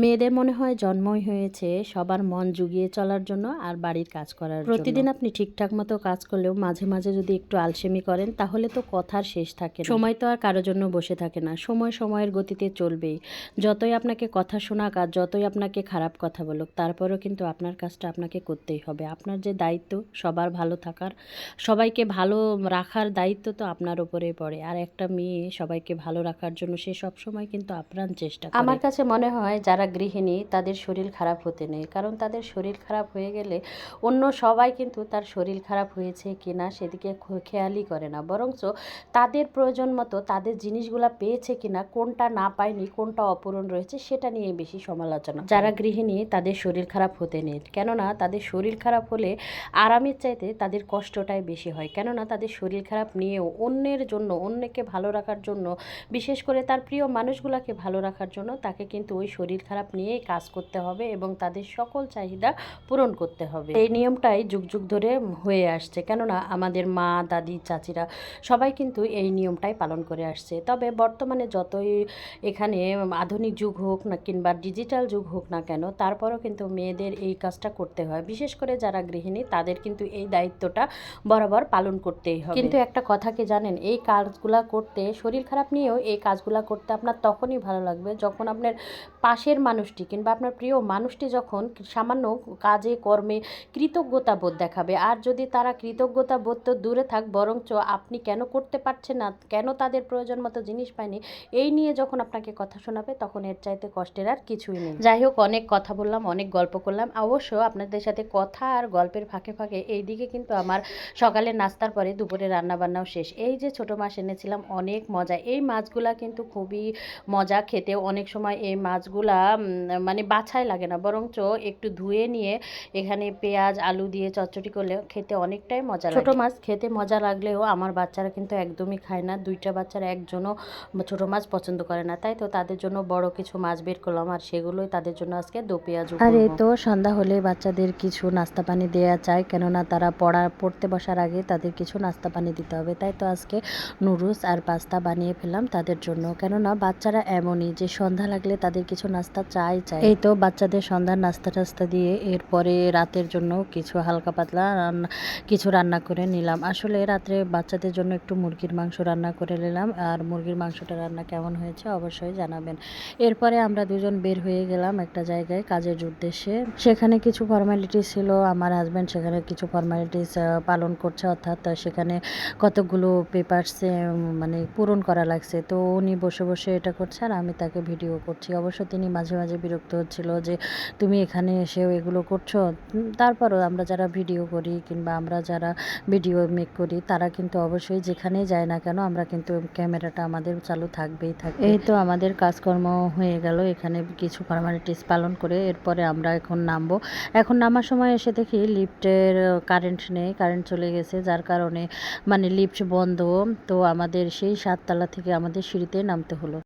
মেয়েদের মনে হয় জন্মই হয়েছে সবার মন জুগিয়ে চলার জন্য আর বাড়ির কাজ করার জন্য। প্রতিদিন আপনি ঠিকঠাক মতো কাজ করলেও মাঝে মাঝে যদি একটু আলসেমি করেন তাহলে তো কথার শেষ থাকে না। সময় তো আর কারোর জন্য বসে থাকে না, সময় সময়ের গতিতে চলবেই। যতই আপনাকে কথা শোনাক আর যতই আপনাকে খারাপ কথা বলুক, তারপরেও কিন্তু আপনার কাজটা আপনাকে করতেই হবে। আপনার যে দায়িত্ব সবার ভালো থাকার, সবাইকে ভালো রাখার দায়িত্ব তো আপনার উপরেই পড়ে। আর একটা মেয়ে সবাইকে ভালো রাখার জন্য সে সবসময় কিন্তু আপ্রাণ চেষ্টা করে। আমার কাছে মনে হয় যারা গৃহিণী তাদের শরীর খারাপ হতে নেই, কারণ তাদের শরীর খারাপ হয়ে গেলে অন্য সবাই কিন্তু তার শরীর খারাপ হয়েছে কিনা সেদিকে খেয়ালই করে না, বরঞ্চ তাদের প্রয়োজন মতো তাদের জিনিসগুলা পেয়েছে কিনা, কোনটা না পায়নি, কোনটা অপূরণ রয়েছে সেটা নিয়ে বেশি সমালোচনা। যারা গৃহিণী তাদের শরীর খারাপ হতে নেই, কেননা তাদের শরীর খারাপ হলে আরামের চাইতে তাদের কষ্টটাই বেশি হয়। কেননা তাদের শরীর খারাপ নিয়েও অন্যের জন্য, অন্যকে ভালো রাখার জন্য, বিশেষ করে তার প্রিয় মানুষগুলোকে ভালো রাখার জন্য তাকে কিন্তু ওই শরীর খারাপ নিয়েই কাজ করতে হবে এবং তাদের সকল চাহিদা পূরণ করতে হবে। এই নিয়মটাই যুগ যুগ ধরে হয়ে আসছে, কেননা আমাদের মা, দাদি, চাচিরা সবাই কিন্তু এই নিয়মটাই পালন করে আসছে। তবে বর্তমানে যতই এখানে আধুনিক যুগ হোক না কিংবা ডিজিটাল যুগ হোক না কেন, তারপরও কিন্তু মেয়েদের এই কাজটা করতে হয়। বিশেষ করে যারা গৃহিণী তাদের কিন্তু এই দায়িত্বটা বরাবর পালন করতেই হবে। কিন্তু একটা কথা কি জানেন, এই কাজগুলা করতে, শরীর খারাপ নিয়েও এই কাজগুলা করতে আপনার তখনই ভালো লাগবে যখন আপনার পাশের মানুষটি কিংবা আপনার প্রিয় মানুষটি যখন সামান্য কাজে কর্মে কৃতজ্ঞতা বোধ দেখাবে। আর যদি তারা কৃতজ্ঞতা বোধ তো দূরে থাক, বরঞ্চ আপনি কেন করতে পারছেন না, কেন তাদের প্রয়োজন মতো জিনিস পায়নি, এই নিয়ে যখন আপনাকে কথা শোনাবে, তখন এর চাইতে কষ্টের আর কিছুই নেই। যাই হোক, অনেক কথা বললাম, অনেক গল্প করলাম। অবশ্য আপনাদের সাথে কথা আর গল্পের ফাঁকে ফাঁকে এই দিকে কিন্তু আমার সকালের নাস্তার পরে দুপুরে রান্নাবান্নাও শেষ। এই যে ছোটো মাছ এনেছিলাম, অনেক মজা। এই মাছগুলা কিন্তু খুবই মজা খেতে। অনেক সময় এই মাছগুলা মানে বাছাই লাগে না, বরঞ্চ একটু ধুয়ে নিয়ে এখানে পেঁয়াজ আলু দিয়ে চচ্চড়ি করলে খেতে অনেকটাই মজা লাগে। ছোটো মাছ খেতে মজা লাগলেও আমার বাচ্চারা কিন্তু একদমই খায় না। দুইটা বাচ্চারা একজনও ছোটো মাছ পছন্দ করে না, তাই তো তাদের জন্য বড় কিছু মাছ বের করলাম আর সেগুলোই তাদের জন্য আজকে দো পেঁয়াজ। আর এই তো সন্ধ্যা হলে বাচ্চাদের কিছু নাস্তা পানি দেওয়া চাই, কেননা তারা পড়তে বসার আগে তাদের কিছু নাস্তা পানি দিতে হবে। তাই তো আজকে নুডলস আর পাস্তা বানিয়ে ফেললাম তাদের জন্য, কেননা বাচ্চারা এমনই যে সন্ধ্যা লাগলে তাদের কিছু নাস্তা চাই। এই তো বাচ্চাদের সন্ধ্যার নাস্তা টাস্তা দিয়ে এরপরে রাতের জন্য কিছু হালকা পাতলা কিছু রান্না করে নিলাম। আসলে রাত্রে বাচ্চাদের জন্য একটু মুরগির মাংস রান্না করে নিলাম, আর মুরগির মাংসটা রান্না কেমন হয়েছে অবশ্যই জানাবেন। এরপরে আমরা দুজন বের হয়ে গেলাম একটা জায়গায় কাজের উদ্দেশ্যে। সেখানে কিছু ফর্মালিটিস ছিল, আমার হাজব্যান্ড সেখানে কিছু ফর্মালিটিস পালন করছে, অর্থাৎ সেখানে কতগুলো পেপারস মানে পূরণ করা লাগছে। তো উনি বসে বসে এটা করছে আর আমি তাকে ভিডিও করছি। অবশ্য তিনি মাঝে মাঝে বিরক্ত হচ্ছিল যে তুমি এখানে এসেও এগুলো করছো। তারপরও আমরা যারা ভিডিও করি কিংবা আমরা যারা ভিডিও মেক করি, তারা কিন্তু অবশ্যই যেখানেই যায় না কেন আমরা কিন্তু ক্যামেরাটা আমাদের চালু থাকবেই থাকে। এই তো আমাদের কাজকর্ম হয়ে গেল এখানে কিছু ফর্মালিটিস পালন করে। এরপরে আমরা এখন নামবো। এখন নামার সময় এসে দেখি লিফটের কারেন্ট নেই, কারেন্ট চলে গেছে, যার কারণে মানে লিফট বন্ধ। তো আমাদের সেই 7 তলা থেকে আমাদের সিঁড়িতে নামতে হলো।